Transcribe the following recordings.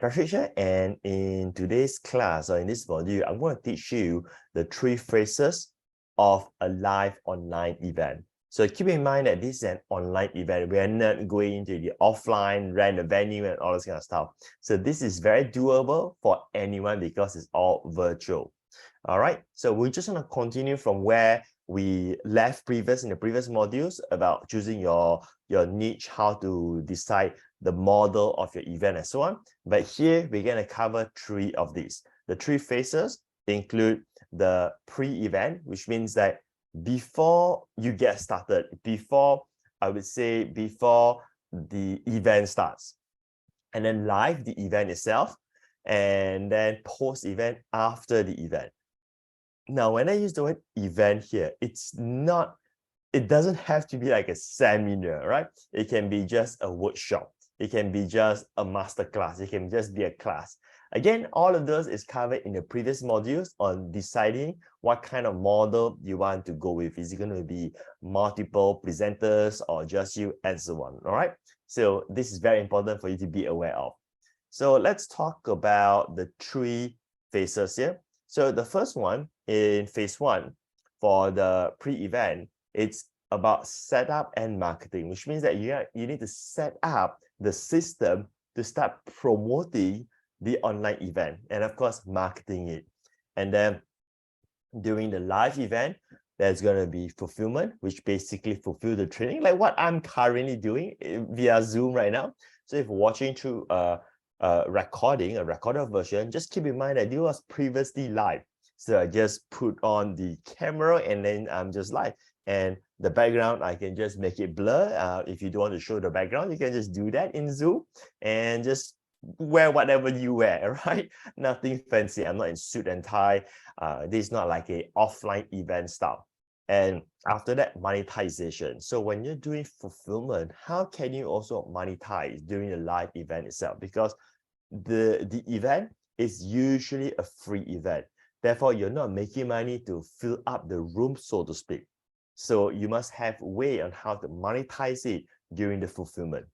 Patricia, and in today's class or in this module, I'm going to teach you the 3 phases of a live online event. So keep in mind that this is an online event. We are not going into the offline, rent a venue and all this kind of stuff. So this is very doable for anyone because it's all virtual. All right, so we're just going to continue from where we left in the previous modules about choosing your niche, how to decide the model of your event and so on. But here we're going to cover 3 of these. The 3 phases include the pre-event, which means that before you get started, before the event starts, and then live, the event itself, and then post-event, after the event. Now, when I use the word event here, it doesn't have to be like a seminar, right? It can be just a workshop. It can be just a master class. It can just be a class. Again, all of those is covered in the previous modules on deciding what kind of model you want to go with. Is it going to be multiple presenters or just you and so on, all right? So this is very important for you to be aware of. So let's talk about the 3 phases here. So the first one in phase 1 for the pre-event, it's about setup and marketing, which means that you need to set up the system to start promoting the online event and of course marketing it. And then during the live event, there's going to be fulfillment, which basically fulfill the training, like what I'm currently doing via Zoom right now. So if watching through a recorded version, just keep in mind that it was previously live. So I just put on the camera and then I'm just live. And the background, I can just make it blur. If you don't want to show the background, you can just do that in Zoom and just wear whatever you wear, right? Nothing fancy. I'm not in suit and tie. This is not like a offline event style. And after that, monetization. So when you're doing fulfillment, how can you also monetize during the live event itself? Because the event is usually a free event. Therefore, you're not making money to fill up the room, so to speak. So you must have a way on how to monetize it during the fulfillment.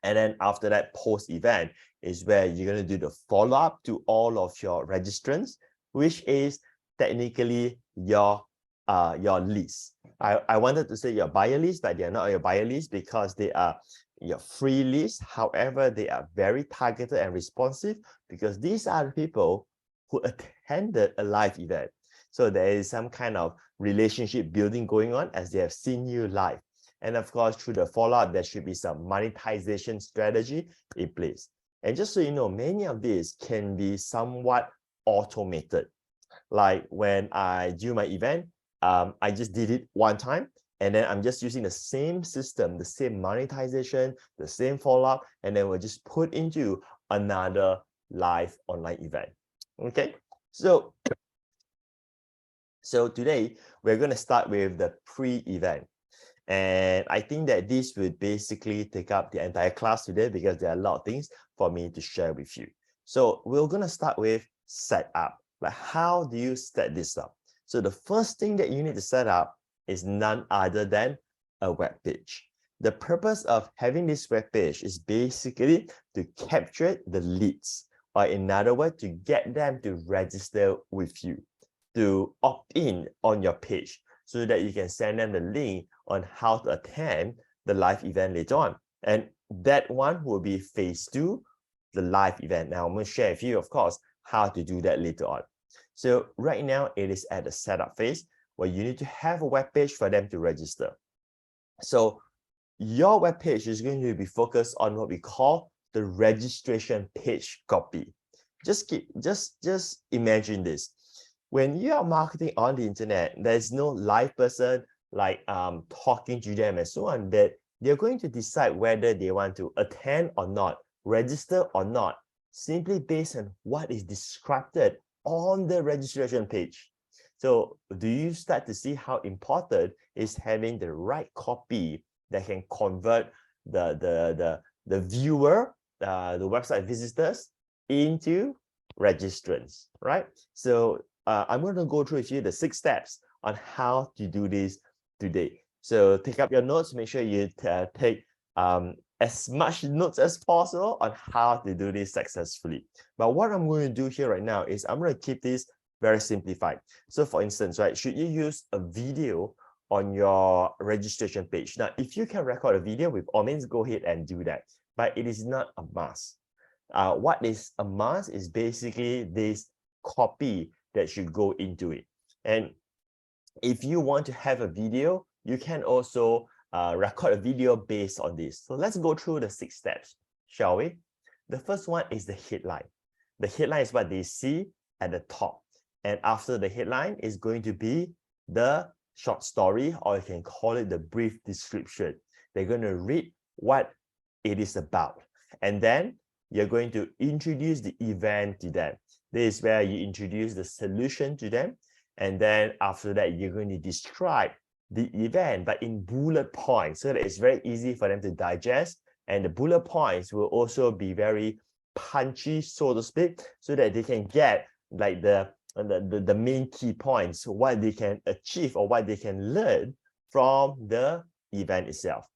And then after that, post-event is where you're going to do the follow-up to all of your registrants, which is technically your list. I wanted to say your buyer list, but they're not your buyer list because they are your free list. However, they are very targeted and responsive because these are the people who attended a live event. So there is some kind of relationship building going on as they have seen you live. And of course, through the follow-up, there should be some monetization strategy in place. And just so you know, many of these can be somewhat automated. Like when I do my event, I just did it one time, and then I'm just using the same system, the same monetization, the same follow-up, and then we'll just put into another live online event. Okay, so today we're going to start with the pre-event. And I think that this would basically take up the entire class today because there are a lot of things for me to share with you. So we're going to start with setup. Like, how do you set this up? So the first thing that you need to set up is none other than a web page. The purpose of having this web page is basically to capture the leads, or in other words, to get them to register with you, to opt in on your page so that you can send them the link on how to attend the live event later on. And that one will be phase 2, the live event. Now I'm going to share with you, of course, how to do that later on. So right now it is at the setup phase where you need to have a web page for them to register. So your web page is going to be focused on what we call the registration page copy. Just imagine this. When you are marketing on the internet, there's no live person like talking to them and so on, that they're going to decide whether they want to attend or not, register or not, simply based on what is described on the registration page. So do you start to see how important is having the right copy that can convert the viewer, the website visitors into registrants, right? So I'm going to go through with you the 6 steps on how to do this today. So take up your notes, make sure you take as much notes as possible on how to do this successfully. But what I'm going to do here right now is I'm going to keep this very simplified. So for instance, right, should you use a video on your registration page? Now, if you can record a video, with all means, go ahead and do that. But it is not a must. What is a must is basically this copy that should go into it. And if you want to have a video, you can also record a video based on this. So let's go through the 6 steps, shall we? The first one is the headline. The headline is what they see at the top. And after the headline is going to be the short story, or you can call it the brief description. They're going to read what it is about. And then you're going to introduce the event to them. This is where you introduce the solution to them. And then after that, you're going to describe the event, but in bullet points, so that it's very easy for them to digest. And the bullet points will also be very punchy, so to speak, so that they can get like the main key points, what they can achieve or what they can learn from the event itself.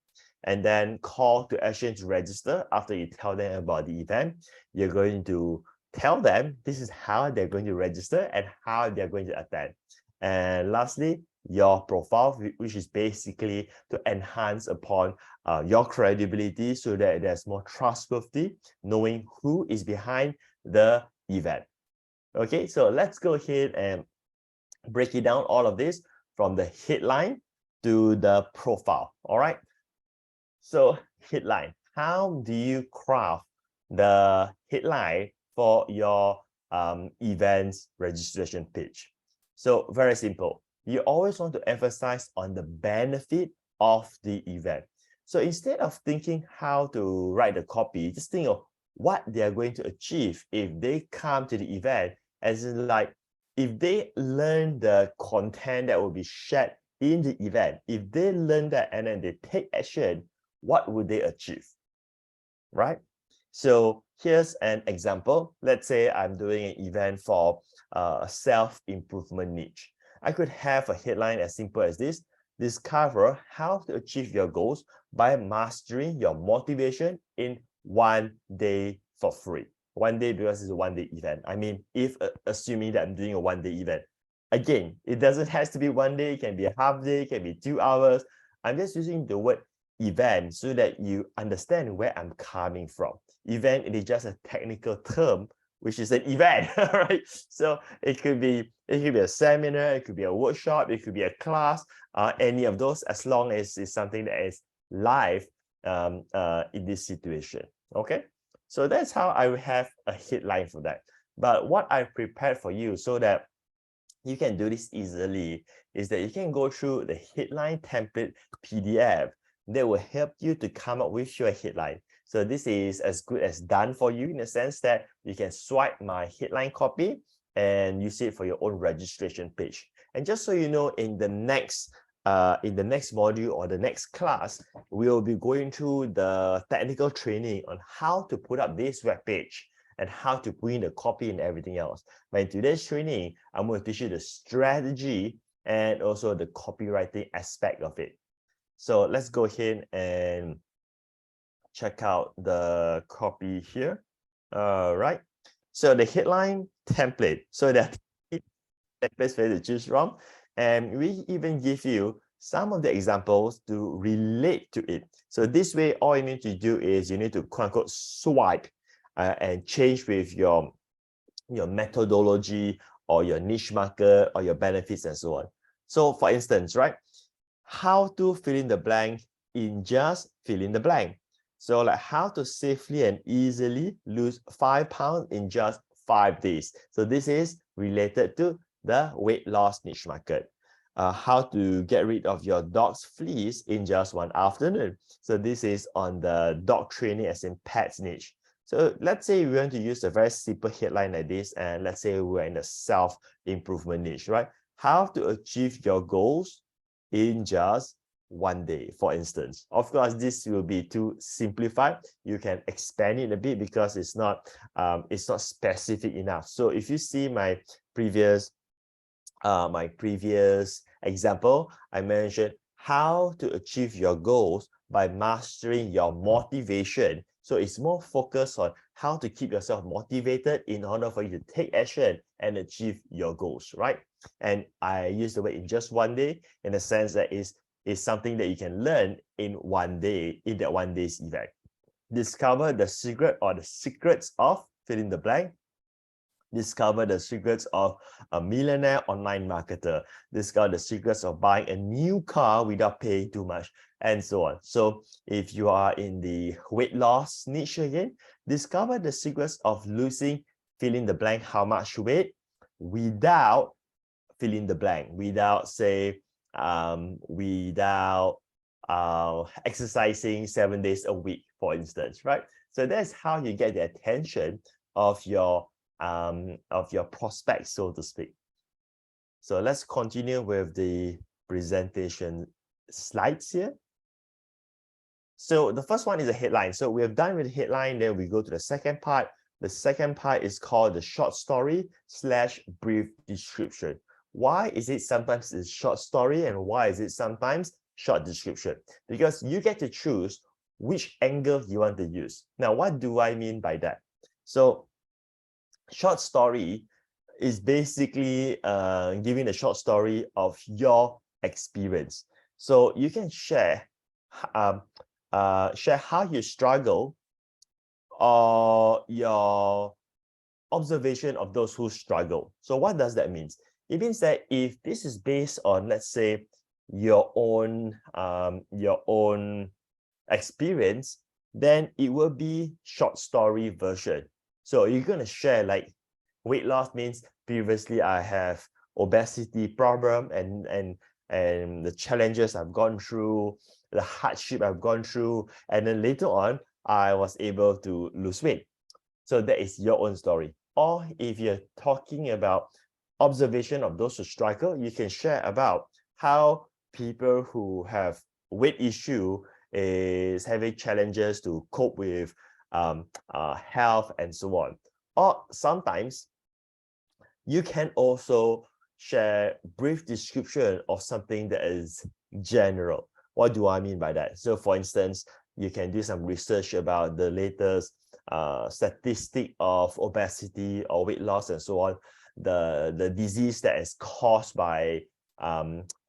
And then call to action to register. After you tell them about the event, you're going to tell them this is how they're going to register and how they're going to attend. And lastly, your profile, which is basically to enhance upon your credibility so that there's more trustworthy, knowing who is behind the event. Okay, so let's go ahead and break it down, all of this from the headline to the profile. All right. So headline, how do you craft the headline for your events registration page? So very simple. You always want to emphasize on the benefit of the event. So instead of thinking how to write the copy, just think of what they are going to achieve if they come to the event, as in like if they learn the content that will be shared in the event, if they learn that and then they take action, what would they achieve, right? So here's an example. Let's say I'm doing an event for a self-improvement niche. I could have a headline as simple as this: discover how to achieve your goals by mastering your motivation in 1 day for free. 1 day because it's a 1-day event. I mean, if assuming that I'm doing a 1-day event, again, it doesn't have to be 1 day, it can be a half day, it can be 2 hours. I'm just using the word event so that you understand where I'm coming from. Event, it is just a technical term, which is an event, right? So it could be a seminar, it could be a workshop, it could be a class, any of those, as long as it's something that is live in this situation. Okay, so that's how I will have a headline for that. But what I prepared for you so that you can do this easily is that you can go through the headline template PDF that will help you to come up with your headline. So this is as good as done for you in the sense that you can swipe my headline copy and use it for your own registration page. And just so you know, in the next module or the next class, we'll be going through the technical training on how to put up this web page and how to put in the copy and everything else. But in today's training, I'm going to teach you the strategy and also the copywriting aspect of it. So let's go ahead and check out the copy here. Right. So the headline template, so that templates for you to choose from. And we even give you some of the examples to relate to it. So this way, all you need to do is you need to quote unquote swipe and change with your methodology or your niche market or your benefits and so on. So for instance, right, how to fill in the blank in just fill in the blank. So like how to safely and easily lose 5 pounds in just 5 days. So this is related to the weight loss niche market. How to get rid of your dog's fleas in just 1 afternoon. So this is on the dog training as in pets niche. So let's say we want to use a very simple headline like this, and let's say we're in the self-improvement niche, right? How to achieve your goals in just 1 day, for instance. Of course, this will be too simplified. You can expand it a bit because it's not specific enough. So if you see my previous example, I mentioned how to achieve your goals by mastering your motivation. So it's more focused on how to keep yourself motivated in order for you to take action and achieve your goals, right? And I use the word in just one day in the sense that is something that you can learn in one day, in that one day's event. Discover the secret or the secrets of fill in the blank. Discover the secrets of a millionaire online marketer. Discover the secrets of buying a new car without paying too much, and so on. So if you are in the weight loss niche again, discover the secrets of losing fill in the blank how much weight without fill in the blank, without say without exercising 7 days a week, for instance, right? So that's how you get the attention of your prospects, so to speak. So let's continue with the presentation slides here. So the first one is a headline. So we have done with the headline, then we go to the second part. The second part is called the short story / brief description. Why is it sometimes a short story and why is it sometimes short description? Because you get to choose which angle you want to use. Now, what do I mean by that? So short story is basically giving a short story of your experience. So you can share how you struggle or your observation of those who struggle. So what does that mean? It means that if this is based on, let's say, your own experience, then it will be short story version. So you're going to share like weight loss means previously I have obesity problem and the challenges I've gone through, the hardship I've gone through, and then later on I was able to lose weight. So that is your own story. Or if you're talking about observation of those who struggle, you can share about how people who have weight issue is having challenges to cope with health and so on. Or sometimes you can also share brief description of something that is general. What do I mean by that? So for instance, you can do some research about the latest statistic of obesity or weight loss and so on, the disease that is caused by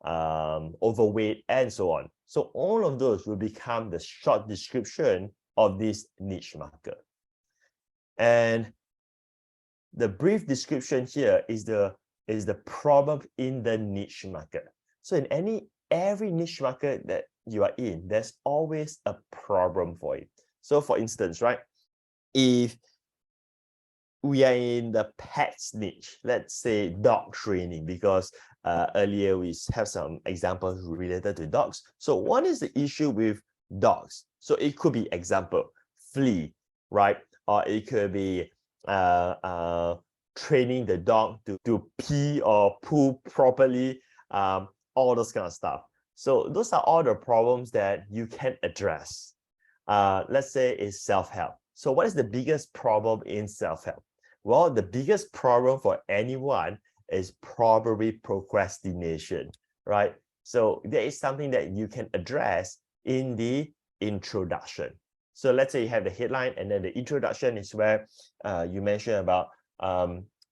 overweight and so on. So all of those will become the short description of this niche market. And the brief description here is the problem in the niche market. So in every niche market that you are in, there's always a problem for it. So for instance, right, if we are in the pets niche, let's say dog training, because earlier we have some examples related to dogs. So what is the issue with dogs? So it could be example, flea, right? Or it could be training the dog to pee or poo properly, all those kind of stuff. So those are all the problems that you can address. Let's say it's self-help. So what is the biggest problem in self-help? Well, the biggest problem for anyone is probably procrastination, right? So there is something that you can address in the introduction. So let's say you have the headline and then the introduction is where you mention about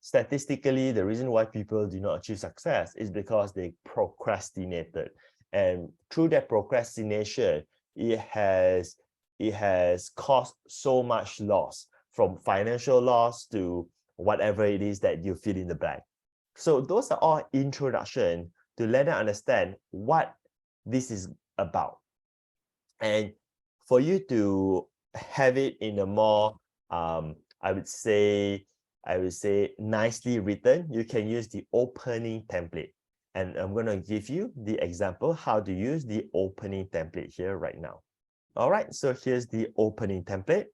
statistically, the reason why people do not achieve success is because they procrastinated. And through that procrastination, it has caused so much loss, from financial loss to whatever it is that you fill in the blank. So those are all introduction to let them understand what this is about. And for you to have it in a more, I would say nicely written, you can use the opening template. And I'm going to give you the example how to use the opening template here right now. All right, so here's the opening template.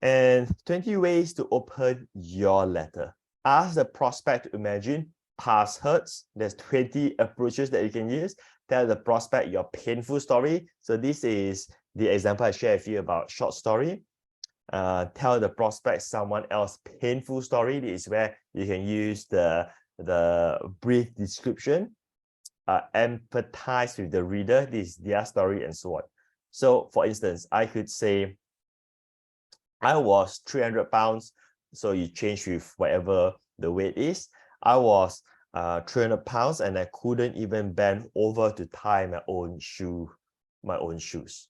And 20 ways to open your letter. Ask the prospect to imagine past hurts. There's 20 approaches that you can use. Tell the prospect your painful story. So this is the example I shared with you about short story. Tell the prospect someone else's painful story. This is where you can use the brief description. Empathize with the reader. This is their story and so on. So for instance, I could say, I was 300 pounds. So you change with whatever the weight is. I was 300 pounds and I couldn't even bend over to tie my own shoes.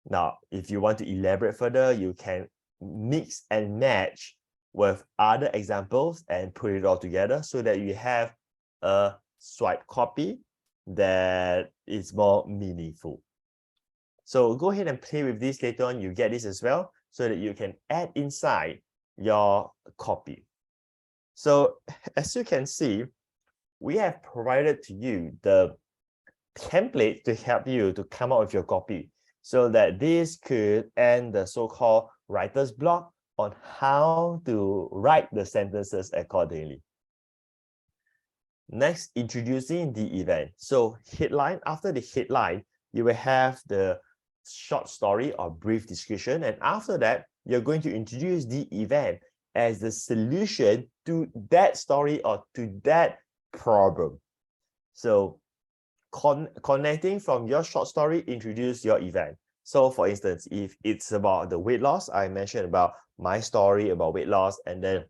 Now, if you want to elaborate further, you can mix and match with other examples and put it all together so that you have a swipe copy that is more meaningful. So go ahead and play with this later on. You get this as well so that you can add inside your copy. So as you can see, we have provided to you the template to help you to come up with your copy so that this could end the so-called writer's block on how to write the sentences accordingly. Next, introducing the event. So headline, after the headline, you will have the short story or brief description. And after that, you're going to introduce the event as the solution to that story or to that problem. So connecting from your short story, introduce your event. So for instance, if it's about the weight loss, I mentioned about my story about weight loss, and then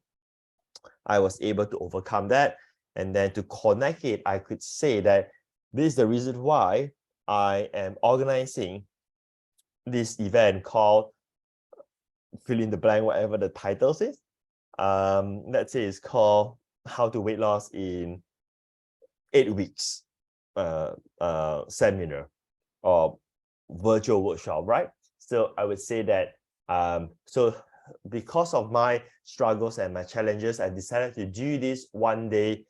I was able to overcome that. And then to connect it, I could say that this is the reason why I am organizing this event called fill in the blank, whatever the title is. Let's say it's called How to Weight Loss in 8 Weeks seminar or virtual workshop, right? So I would say that so because of my struggles and my challenges, I decided to do this one-day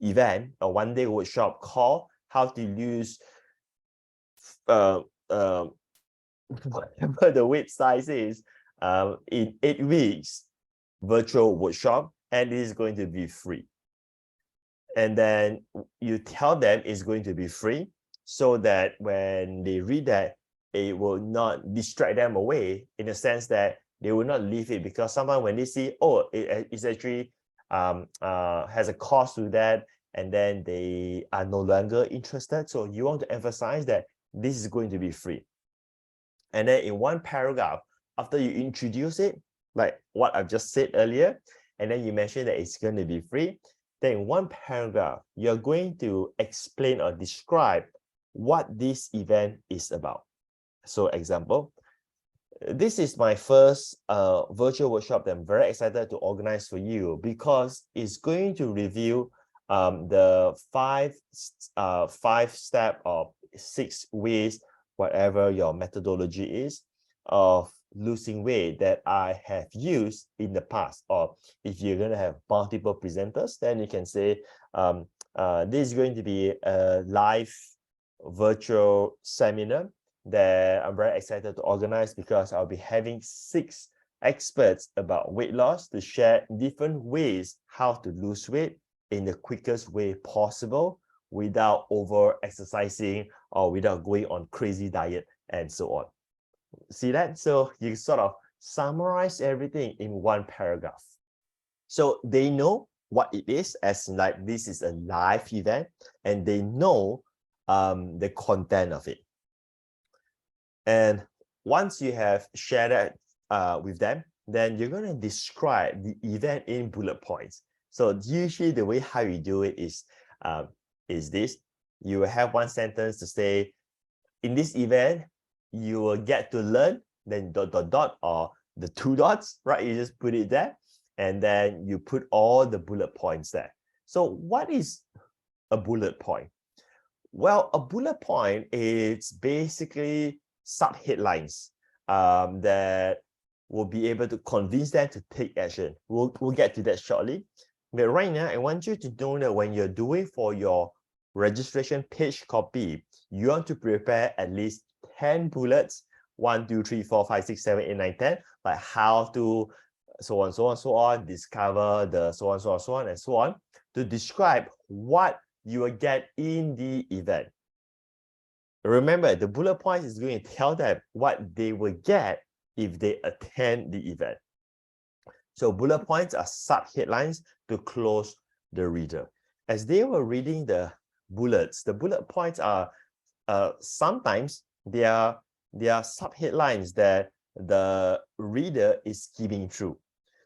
event, a one-day workshop called How to Lose whatever the weight size is in 8 weeks virtual workshop, and it is going to be free. And then you tell them it's going to be free so that when they read that, it will not distract them away, in the sense that they will not leave it, because sometimes when they see, oh, it's actually has a cost to that, and then they are no longer interested. So you want to emphasize that this is going to be free. And then in one paragraph, after you introduce it, like what I've just said earlier, and then you mention that it's going to be free, then in one paragraph, you're going to explain or describe what this event is about. So example, this is my first virtual workshop that I'm very excited to organize for you, because it's going to review the five step or 6 ways, whatever your methodology is, of losing weight that I have used in the past. Or if you're going to have multiple presenters, then you can say this is going to be a live virtual seminar that I'm very excited to organize, because I'll be having 6 experts about weight loss to share different ways how to lose weight in the quickest way possible without over exercising or without going on crazy diet and so on. See that? So you sort of summarize everything in one paragraph. So they know what it is, as like this is a live event, and they know the content of it. And once you have shared that with them, then you're going to describe the event in bullet points. So usually the way how you do it is this. You will have one sentence to say, in this event, you will get to learn, then ... or the 2 dots, right? You just put it there, and then you put all the bullet points there. So what is a bullet point? Well, a bullet point is basically sub-headlines that will be able to convince them to take action. We'll get to that shortly. But right now, I want you to know that when you're doing for your registration page copy, you want to prepare at least 10 bullets, 1, 2, 3, 4, 5, 6, 7, 8, 9, 10, like how to so on, so on, so on, discover the so on, so on, so on, and so on, to describe what you will get in the event. Remember, the bullet points is going to tell them what they will get if they attend the event. So bullet points are sub-headlines to close the reader. As they were reading the bullet points are sometimes they are there are sub-headlines that the reader is skimming through.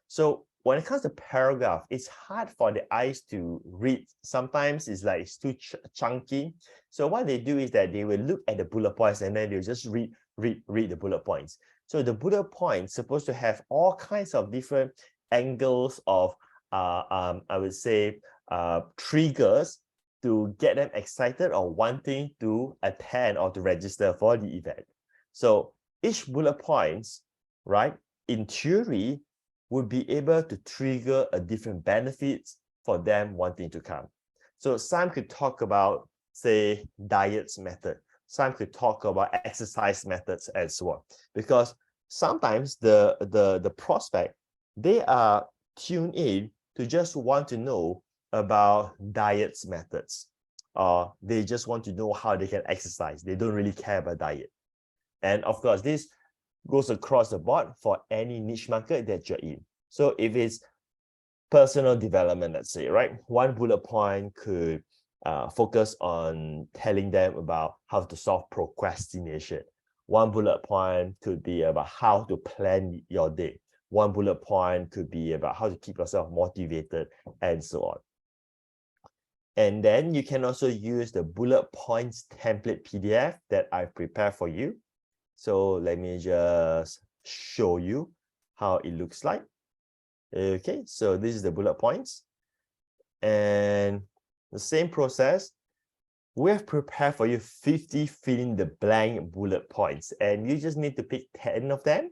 So when it comes to paragraph, it's hard for the eyes to read. Sometimes it's like it's too chunky. So what they do is that they will look at the bullet points and then they'll just read the bullet points. So the bullet points supposed to have all kinds of different angles of I would say triggers to get them excited or wanting to attend or to register for the event. So each bullet points, right, in theory, would be able to trigger a different benefits for them wanting to come. So some could talk about, say, diets method. Some could talk about exercise methods and so on. Because sometimes the prospect, they are tuned in to just want to know about diets methods, or they just want to know how they can exercise. They don't really care about diet. And of course, this goes across the board for any niche market that you're in. So if it's personal development, let's say, right, one bullet point could focus on telling them about how to solve procrastination. One bullet point could be about how to plan your day. One bullet point could be about how to keep yourself motivated and so on. And then you can also use the bullet points template PDF that I've prepared for you. So let me just show you how it looks like. Okay, so this is the bullet points. And the same process, we have prepared for you 50 fill in the blank bullet points. And you just need to pick 10 of them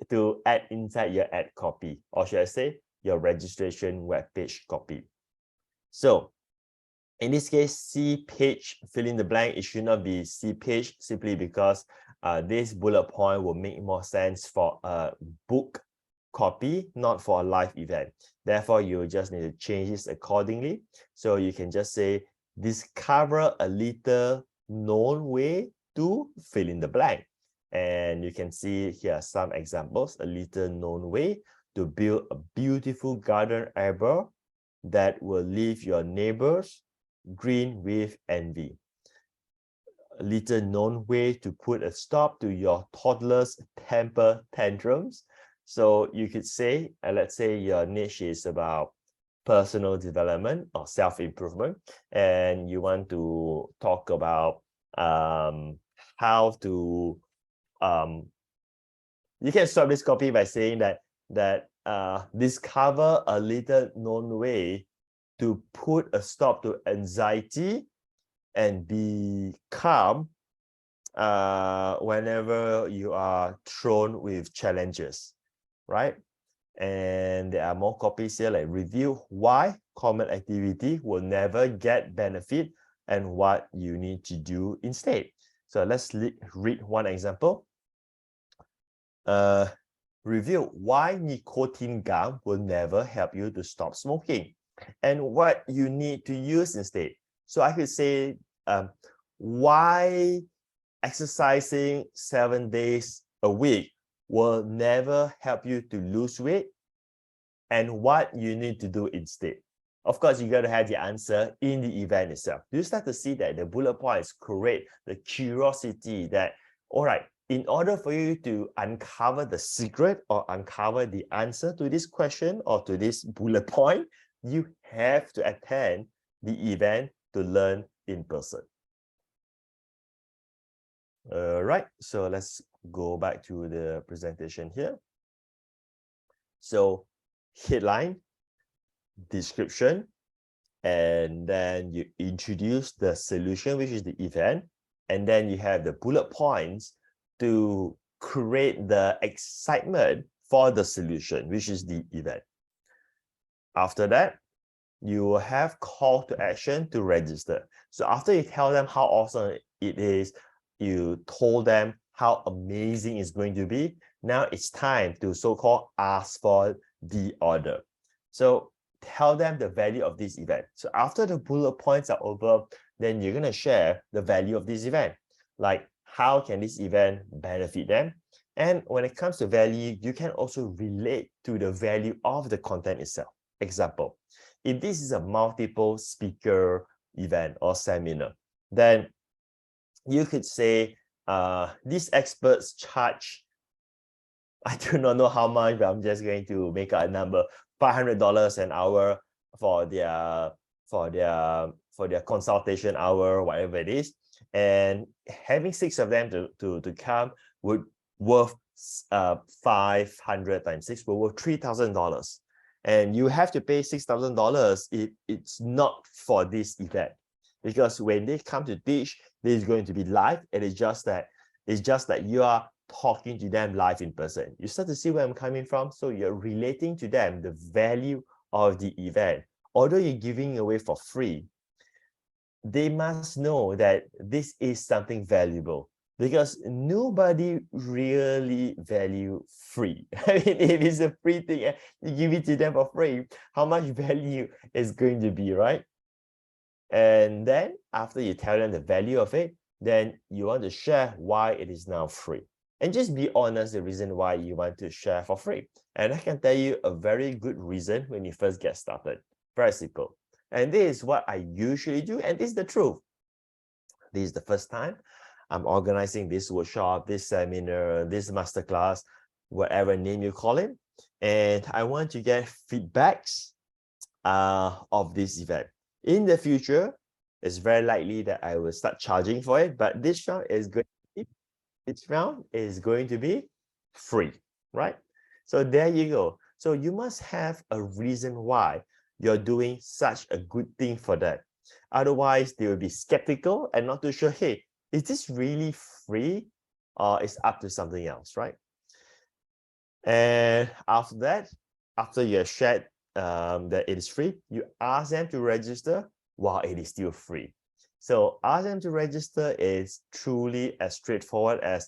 to add inside your ad copy, or should I say, your registration webpage copy. So in this case, C page, fill in the blank, it should not be C page simply because this bullet point will make more sense for a book copy, not for a live event. Therefore, you just need to change this accordingly. So you can just say, discover a little known way to fill in the blank. And you can see here are some examples, a little known way to build a beautiful garden arbor that will leave your neighbors green with envy. A little known way to put a stop to your toddler's temper tantrums. So you could say, let's say your niche is about personal development or self-improvement, and you want to talk about how to you can stop this copy by saying that discover a little known way to put a stop to anxiety and be calm whenever you are thrown with challenges, right? And there are more copies here, like review why common activity will never get benefit and what you need to do instead. So let's read one example. Review why nicotine gum will never help you to stop smoking and what you need to use instead. So I could say why exercising 7 days a week will never help you to lose weight and what you need to do instead. Of course, you got to have the answer in the event itself. Do you start to see that the bullet points create the curiosity that, all right, in order for you to uncover the secret or uncover the answer to this question or to this bullet point, you have to attend the event to learn in person. All right, so let's go back to the presentation here. So headline, description, and then you introduce the solution, which is the event, and then you have the bullet points to create the excitement for the solution, which is the event. After that, you will have call to action to register. So after you tell them how awesome it is, you told them how amazing it's going to be, now it's time to so-called ask for the order. So tell them the value of this event. So after the bullet points are over, then you're going to share the value of this event. Like, how can this event benefit them? And when it comes to value, you can also relate to the value of the content itself. Example, if this is a multiple speaker event or seminar, then you could say these experts charge, I do not know how much, but I'm just going to make a number, $500 an hour for their consultation hour, whatever it is. And having 6 of them to come would worth 500 times 6 will worth $3,000. And you have to pay $6,000 if it's not for this event. Because when they come to teach, this is going to be live, and it's just that you are talking to them live in person. You start to see where I'm coming from. So you're relating to them the value of the event. Although you're giving away for free, they must know that this is something valuable, because nobody really value free. I mean, if it's a free thing, you give it to them for free, how much value is going to be, right? And then after you tell them the value of it, then you want to share why it is now free. And just be honest the reason why you want to share for free. And I can tell you a very good reason when you first get started. Very simple. And this is what I usually do, and this is the truth. This is the first time I'm organizing this workshop, this seminar, this masterclass, whatever name you call it. And I want to get feedbacks of this event. In the future, it's very likely that I will start charging for it, but this round is going to be free, right? So there you go. So you must have a reason why you're doing such a good thing for that. Otherwise, they will be skeptical and not too sure, hey, is this really free or is up to something else, right? And after that, after you have shared that it is free, you ask them to register while it is still free. So ask them to register is truly as straightforward as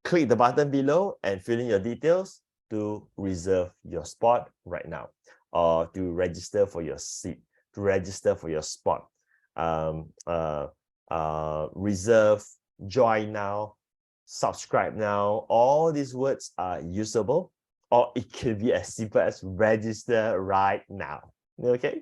click the button below and fill in your details to reserve your spot right now, or to register for your seat, to register for your spot. Reserve, join now, subscribe now. All these words are usable, or it can be as simple as register right now. Okay.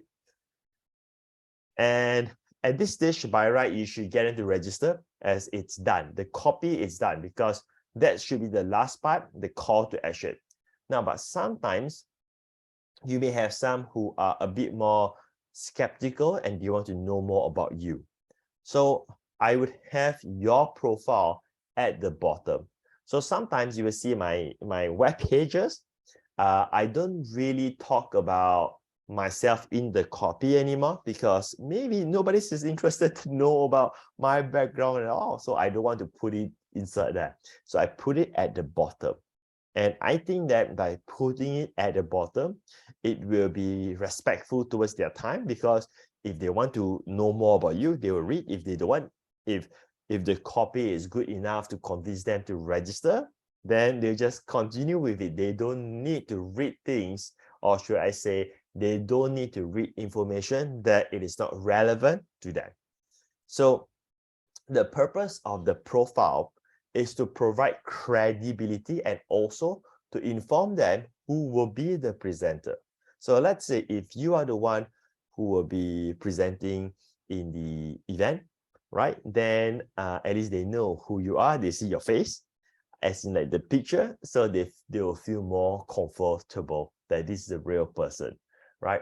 And at this stage, by right, you should get into register as it's done. The copy is done, because that should be the last part, the call to action. Now, but sometimes you may have some who are a bit more skeptical and they want to know more about you. So I would have your profile at the bottom. So sometimes you will see my web pages. I don't really talk about myself in the copy anymore, because maybe nobody's interested to know about my background at all. So I don't want to put it inside there. So I put it at the bottom. And I think that by putting it at the bottom, it will be respectful towards their time, because if they want to know more about you, they will read. If they don't want, if the copy is good enough to convince them to register, then they just continue with it. They don't need to read things, or should I say, they don't need to read information that it is not relevant to them. So the purpose of the profile is to provide credibility and also to inform them who will be the presenter. So let's say if you are the one who will be presenting in the event, right? Then at least they know who you are. They see your face, as in like the picture, so they will feel more comfortable that this is a real person, right?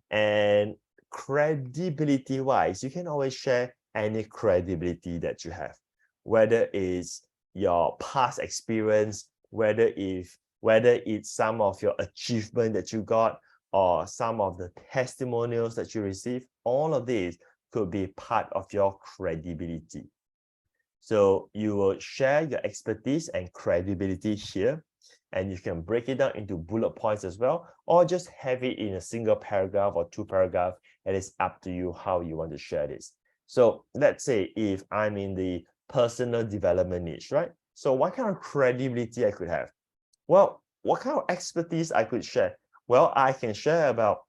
And credibility wise, you can always share any credibility that you have, whether it's your past experience, whether it's some of your achievement that you got, or some of the testimonials that you receive. All of these could be part of your credibility. So you will share your expertise and credibility here, and you can break it down into bullet points as well, or just have it in a single paragraph or 2 paragraphs. It is up to you how you want to share this. So let's say if I'm in the personal development niche, right? So what kind of credibility I could have? Well, what kind of expertise I could share? Well, I can share about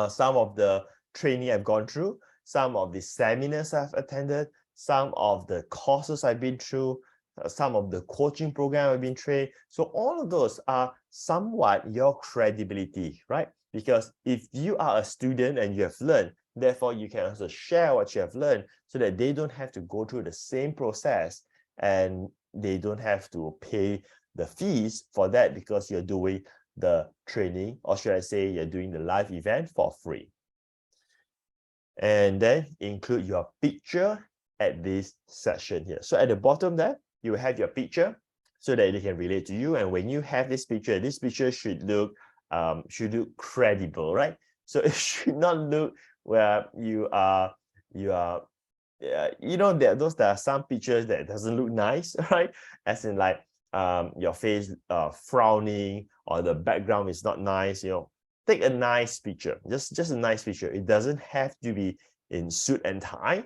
some of the training I've gone through, some of the seminars I've attended, some of the courses I've been through, some of the coaching program I've been trained. So all of those are somewhat your credibility, right? Because if you are a student and you have learned, therefore you can also share what you have learned so that they don't have to go through the same process and they don't have to pay the fees for that because you're doing the training, or should I say you're doing the live event for free. And then include your picture at this session here. So at the bottom there, you have your picture so that they can relate to you. And when you have this picture should look credible, right? So it should not look where you know, there are some pictures that doesn't look nice, right? As in like your face frowning, or the background is not nice. Take a nice picture, just a nice picture. It doesn't have to be in suit and tie.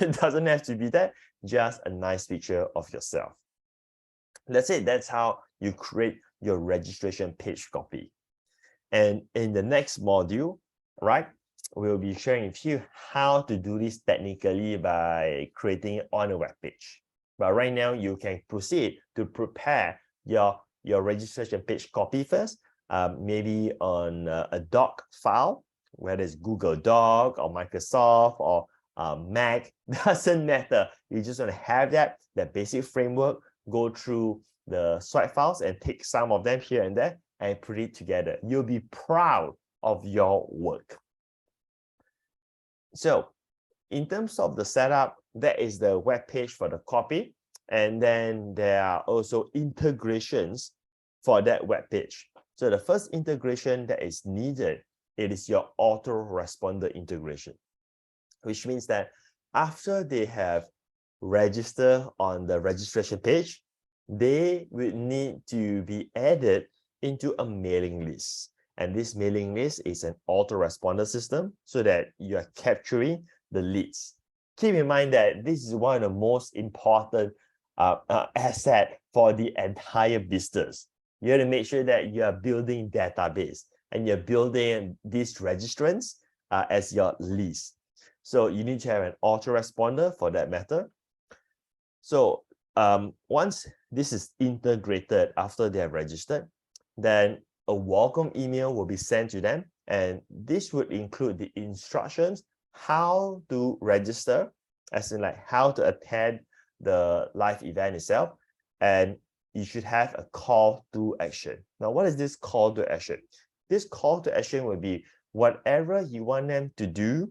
It doesn't have to be that. Just a nice picture of yourself. That's it. That's how you create your registration page copy. And in the next module, right, we'll be sharing with you how to do this technically by creating it on a web page. But right now, you can proceed to prepare your registration page copy first, maybe on a doc file, whether it's Google Doc or Microsoft or Mac, doesn't matter. You just want to have that basic framework, go through the swipe files and take some of them here and there and put it together. You'll be proud of your work. So in terms of the setup, that is the web page for the copy. And then there are also integrations for that web page. So the first integration that is needed, it is your autoresponder integration, which means that after they have registered on the registration page, they will need to be added into a mailing list. And this mailing list is an autoresponder system so that you are capturing the leads. Keep in mind that this is one of the most important asset for the entire business. You have to make sure that you are building database and you're building these registrants as your list. So you need to have an autoresponder for that matter. So once this is integrated after they have registered, then a welcome email will be sent to them. And this would include the instructions how to register, as in like how to attend the live event itself. And you should have a call to action. Now, what is this call to action? This call to action will be whatever you want them to do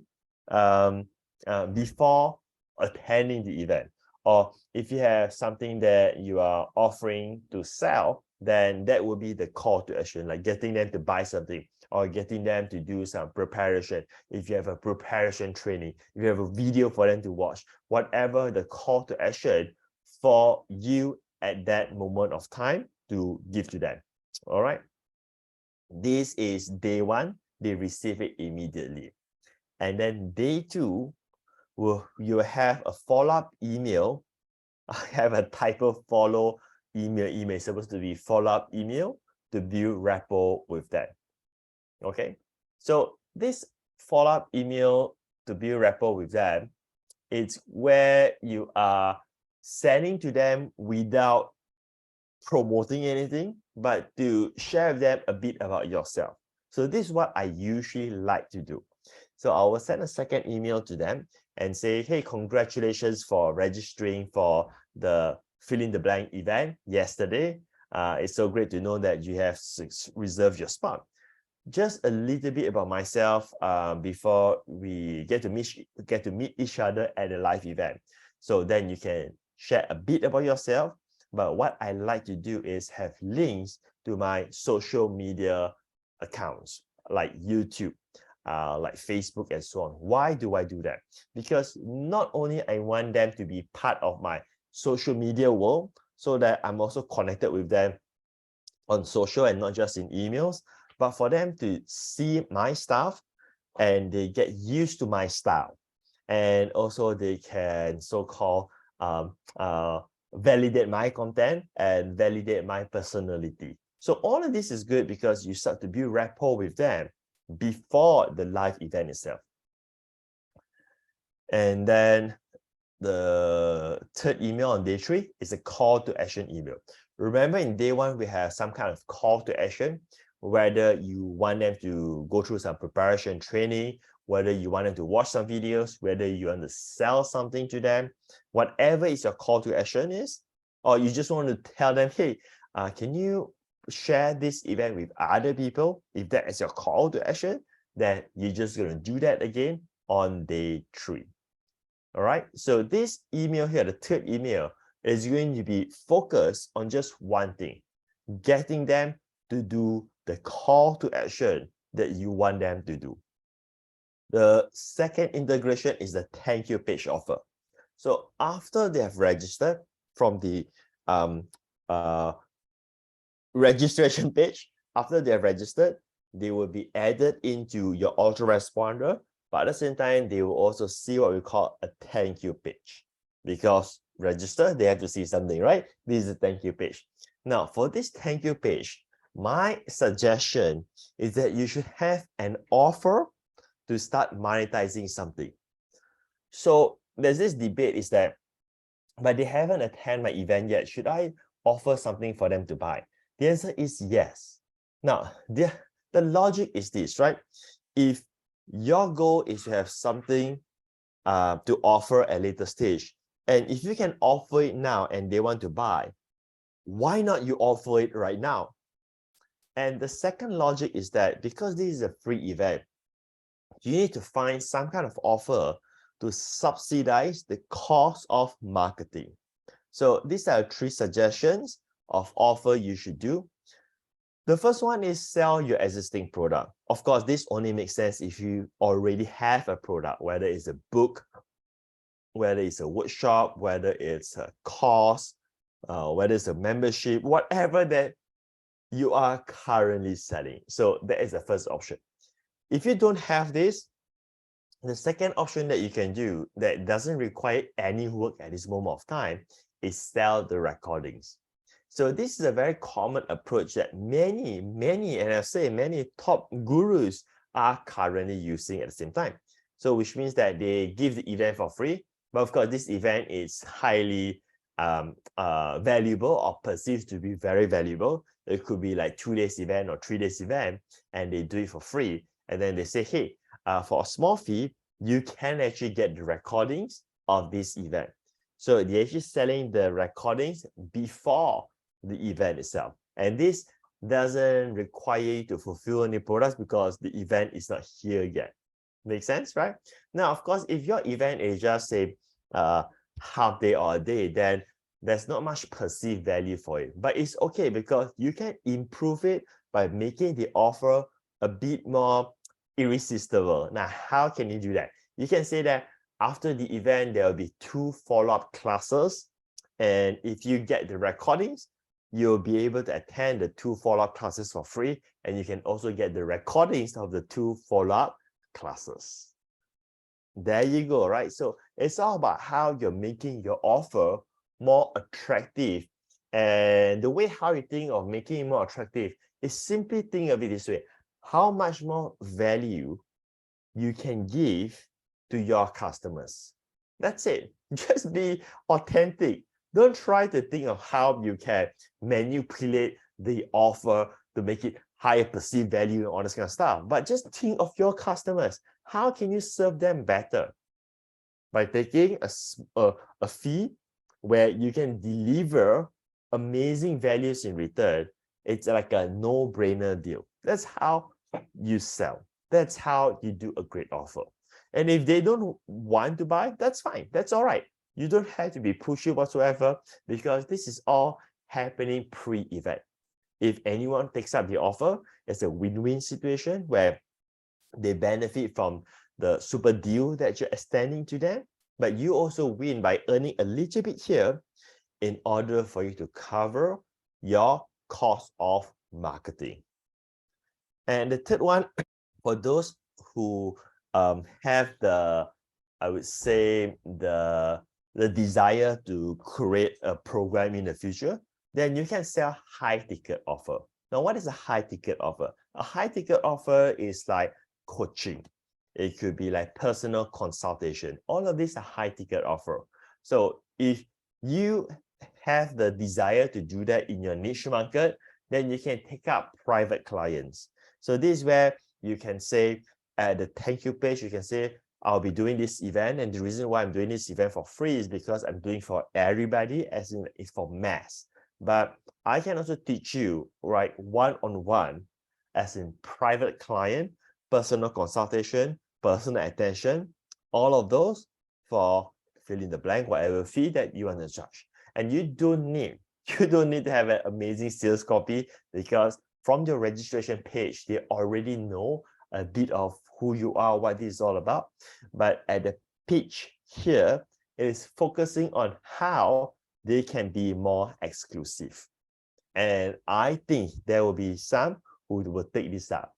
before attending the event. Or if you have something that you are offering to sell, then that will be the call to action, like getting them to buy something or getting them to do some preparation. If you have a preparation training, if you have a video for them to watch, whatever the call to action for you at that moment of time to give to them. All right. This is day one. They receive it immediately. And then day two, you have a follow-up email. I have a typo follow email. Email is supposed to be follow-up email to build rapport with them. Okay, so this follow-up email to build rapport with them, it's where you are sending to them without promoting anything, but to share with them a bit about yourself. So this is what I usually like to do. So I will send a second email to them and say, hey, congratulations for registering for the fill in the blank event yesterday. It's so great to know that you have reserved your spot. Just a little bit about myself before we get to meet each other at a live event. So then you can share a bit about yourself. But what I like to do is have links to my social media accounts like YouTube, like Facebook and so on. Why do I do that? Because not only I want them to be part of my social media world, so that I'm also connected with them on social and not just in emails, but for them to see my stuff and they get used to my style. And also they can so-called validate my content and validate my personality. So all of this is good because you start to build rapport with them before the live event itself. And then the third email on day 3 is a call to action email. Remember, in day 1, we have some kind of call to action, whether you want them to go through some preparation training whether you want them to watch some videos, whether you want to sell something to them, whatever is your call to action is, or you just want to tell them, hey, can you share this event with other people? If that is your call to action, then you're just going to do that again on day 3. All right, so this email here, the third email, is going to be focused on just one thing, getting them to do the call to action that you want them to do. The second integration is the thank you page offer. So after they have registered from the registration page, after they have registered, they will be added into your autoresponder, but at the same time, they will also see what we call a thank you page. Because register, they have to see something, right? This is a thank you page. Now, for this thank you page, my suggestion is that you should have an offer to start monetizing something. So there's this debate is that, but they haven't attended my event yet, should I offer something for them to buy? The answer is yes. Now, the logic is this, right? If your goal is to have something to offer at a later stage, and if you can offer it now and they want to buy, why not you offer it right now? And the second logic is that because this is a free event, you need to find some kind of offer to subsidize the cost of marketing. So these are 3 suggestions of offer you should do. The first one is sell your existing product. Of course, this only makes sense if you already have a product, whether it's a book, whether it's a workshop, whether it's a course, whether it's a membership, whatever that you are currently selling. So that is the first option. If you don't have this, the second option that you can do that doesn't require any work at this moment of time is sell the recordings. So this is a very common approach that many, and I say many top gurus are currently using at the same time. So which means that they give the event for free, but of course this event is highly valuable or perceived to be very valuable. It could be like 2 days event or 3 days event, and they do it for free. And then they say, hey, for a small fee, you can actually get the recordings of this event. So they're actually selling the recordings before the event itself. And this doesn't require you to fulfill any products because the event is not here yet. Make sense, right? Now, of course, if your event is just say half day or a day, then there's not much perceived value for it. But it's okay because you can improve it by making the offer a bit more irresistible. Now, how can you do that? You can say that after the event, there will be 2 follow-up classes. And if you get the recordings, you'll be able to attend the 2 follow-up classes for free. And you can also get the recordings of the 2 follow-up classes. There you go, right? So it's all about how you're making your offer more attractive. And the way how you think of making it more attractive is simply think of it this way. How much more value you can give to your customers. That's it. Just be authentic. Don't try to think of how you can manipulate the offer to make it higher perceived value and all this kind of stuff. But just think of your customers. How can you serve them better? By taking a fee where you can deliver amazing values in return. It's like a no-brainer deal. That's how you sell. That's how you do a great offer. And if they don't want to buy, that's fine. That's all right. You don't have to be pushy whatsoever because this is all happening pre-event. If anyone takes up the offer, it's a win-win situation where they benefit from the super deal that you're extending to them, but you also win by earning a little bit here in order for you to cover your cost of marketing. And the third one, for those who have the, I would say, the desire to create a program in the future, then you can sell high-ticket offer. Now, what is a high-ticket offer? A high-ticket offer is like coaching. It could be like personal consultation. All of these are high-ticket offer. So if you have the desire to do that in your niche market, then you can take up private clients. So this is where you can say, at the thank you page, you can say, I'll be doing this event, and the reason why I'm doing this event for free is because I'm doing for everybody, as in it's for mass. But I can also teach you, right, one-on-one, as in private client, personal consultation, personal attention, all of those for fill in the blank, whatever fee that you want to charge. And you don't need to have an amazing sales copy, because from your registration page, they already know a bit of who you are, what this is all about. But at the pitch here, it is focusing on how they can be more exclusive. And I think there will be some who will take this up.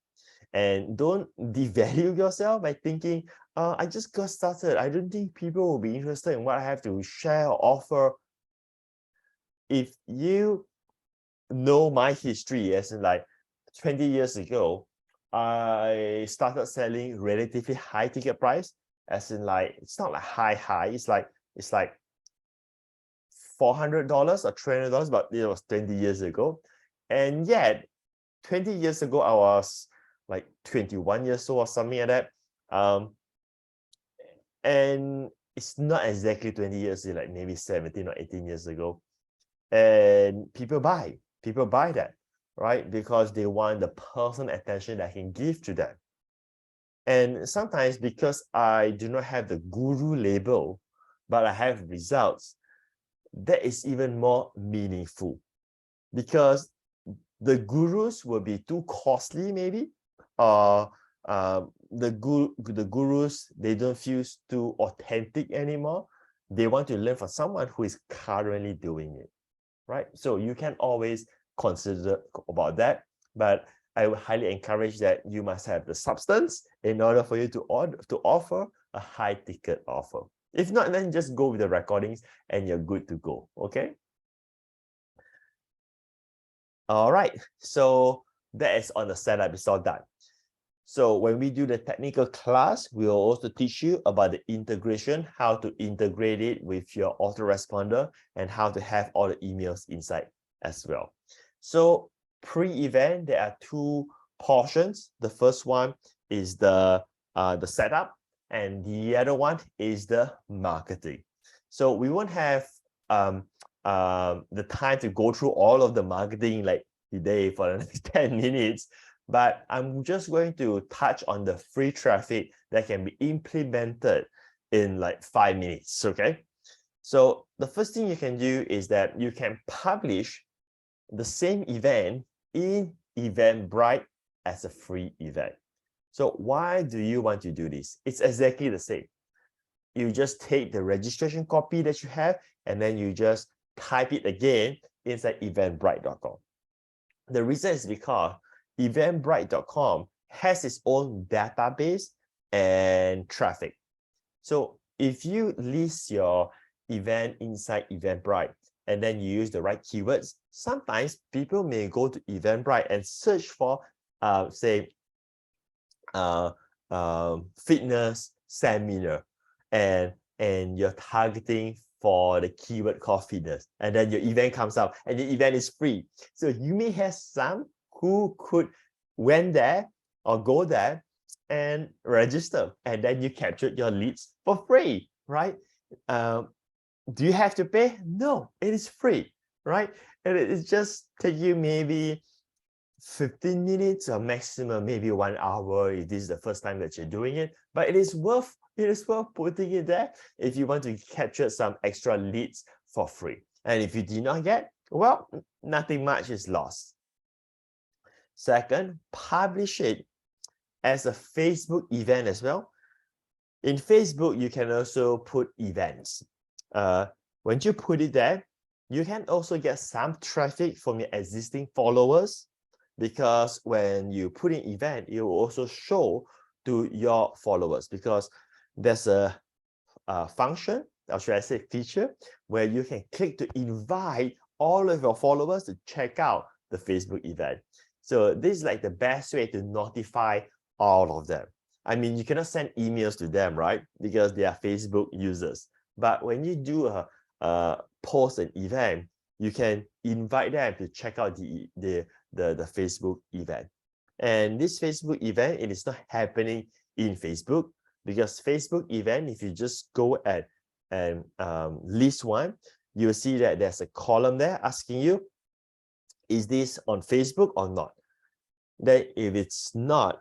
And don't devalue yourself by thinking, I just got started. I don't think people will be interested in what I have to share or offer. If you know my history, as in like 20 years ago, I started selling relatively high ticket price, as in like, it's not like high, it's like $400 or $300, but it was 20 years ago. And yet 20 years ago, I was like 21 years old or something like that. And it's not exactly 20 years, like maybe 17 or 18 years ago. And people buy that, right? Because they want the personal attention that I can give to them. And sometimes, because I do not have the guru label, but I have results, that is even more meaningful, because the gurus will be too costly, maybe, or the gurus, they don't feel too authentic anymore. They want to learn from someone who is currently doing it, right? So you can always consider about that, but I would highly encourage that you must have the substance in order for you to offer a high ticket offer. If not, then just go with the recordings and you're good to go, okay? All right, so that is on the setup, it's all done. So when we do the technical class, we will also teach you about the integration, how to integrate it with your autoresponder, and how to have all the emails inside as well. So pre-event, there are two portions. The first one is the setup, and the other one is the marketing. So we won't have the time to go through all of the marketing like today for the next 10 minutes, but I'm just going to touch on the free traffic that can be implemented in like 5 minutes, okay? So the first thing you can do is that you can publish the same event in Eventbrite as a free event. So why do you want to do this? It's exactly the same. You just take the registration copy that you have, and then you just type it again inside eventbrite.com. The reason is because eventbrite.com has its own database and traffic. So if you list your event inside Eventbrite and then you use the right keywords, sometimes people may go to Eventbrite and search for, say, fitness seminar, and you're targeting for the keyword called fitness, and then your event comes up and the event is free. So you may have some who could went there or go there and register, and then you captured your leads for free, right? Do you have to pay? No, it is free, right? And it just take you maybe 15 minutes or maximum maybe 1 hour if this is the first time that you're doing it, but it is worth putting it there if you want to capture some extra leads for free. And if you did not get, well, nothing much is lost. Second, publish it as a Facebook event as well. In Facebook, you can also put events. When you put it there, you can also get some traffic from your existing followers, because when you put in event, it will also show to your followers, because there's a function, or should I say feature, where you can click to invite all of your followers to check out the Facebook event. So this is like the best way to notify all of them. I mean, you cannot send emails to them, right? Because they are Facebook users. But when you do a post an event, you can invite them to check out the Facebook event. And this Facebook event, it is not happening in Facebook, because Facebook event, if you just go and list one, you'll see that there's a column there asking you, is this on Facebook or not? Then if it's not,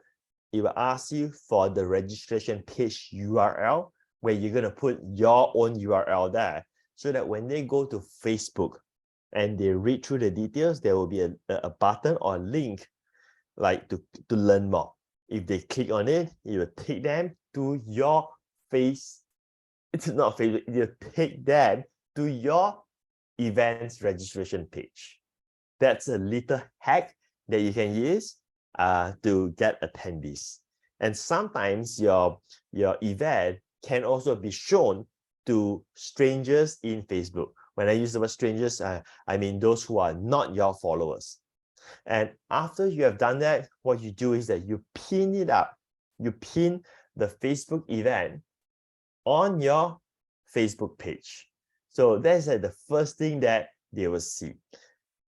it will ask you for the registration page URL, where you're going to put your own URL there, so that when they go to Facebook and they read through the details, there will be a button or a link like to learn more. If they click on it, it will take them to your it's not Facebook, it will take them to your events registration page. That's a little hack that you can use to get attendees. And sometimes your event can also be shown to strangers in Facebook. When I use the word strangers, I mean those who are not your followers. And after you have done that, what you do is that you pin it up. You pin the Facebook event on your Facebook page. So that's the first thing that they will see.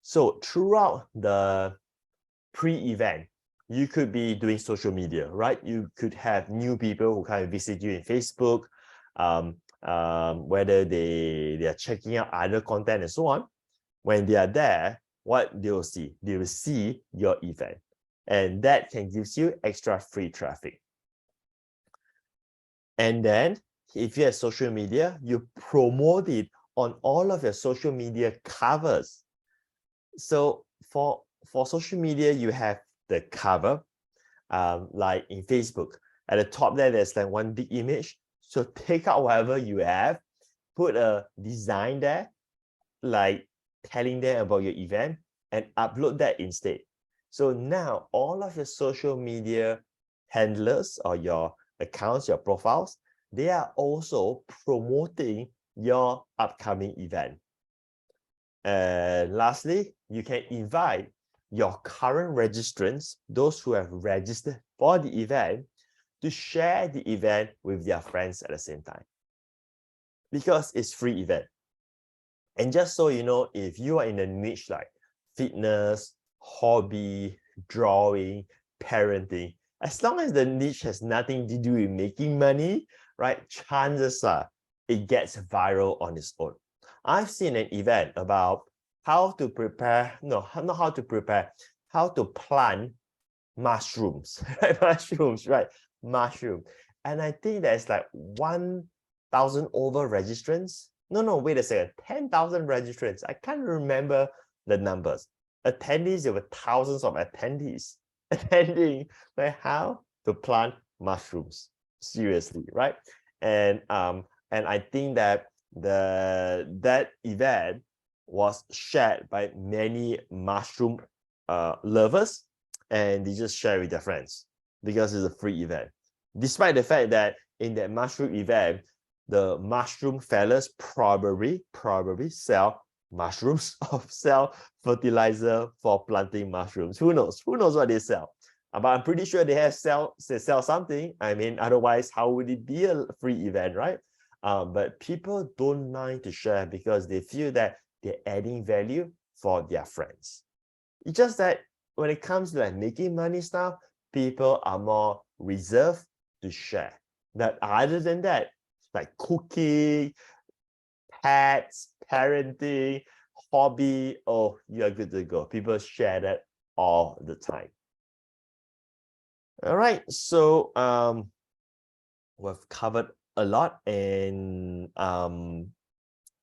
So throughout the pre-event, you could be doing social media, right? You could have new people who kind of visit you in Facebook, whether they are checking out other content and so on. When they are there, what they will see your event, and that can give you extra free traffic. And then if you have social media, you promote it on all of your social media covers. So for social media, you have the cover, like in Facebook. At the top there, there's like one big image. So take out whatever you have, put a design there, like telling them about your event, and upload that instead. So now all of your social media handlers or your accounts, your profiles, they are also promoting your upcoming event. And lastly, you can invite your current registrants, those who have registered for the event, to share the event with their friends at the same time, because it's free event. And just so you know, if you are in a niche like fitness, hobby, drawing, parenting, as long as the niche has nothing to do with making money, right, chances are it gets viral on its own. I've seen an event about how to prepare, no, not how to prepare, how to plant mushrooms, right? Mushrooms, right? Mushroom. And I think there's like 1,000 over registrants. No, wait a second, 10,000 registrants. I can't remember the numbers. Attendees, there were thousands of attendees attending, like how to plant mushrooms. Seriously, right? And I think that that event was shared by many mushroom lovers, and they just share with their friends because it's a free event. Despite the fact that in that mushroom event, the mushroom fellas probably sell mushrooms or sell fertilizer for planting mushrooms. Who knows? Who knows what they sell? But I'm pretty sure they sell something. I mean, otherwise, how would it be a free event, right? But people don't mind to share because they feel that they're adding value for their friends. It's just that when it comes to like making money stuff, people are more reserved to share. That other than that, like cooking, pets, parenting, hobby, oh, you're good to go. People share that all the time. All right, so we've covered a lot, and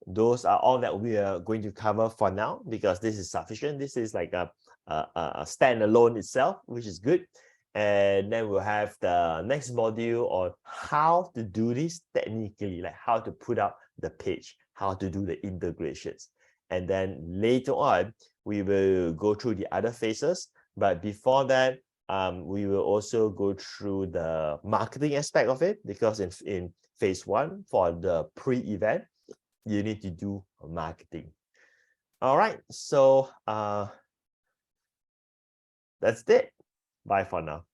those are all that we are going to cover for now, because this is sufficient. This is like a standalone itself, which is good. And then we'll have the next module on how to do this technically, like how to put up the page, how to do the integrations. And then later on, we will go through the other phases. But before that, we will also go through the marketing aspect of it, because in phase 1 for the pre-event, you need to do marketing. All right, so that's it. Bye for now.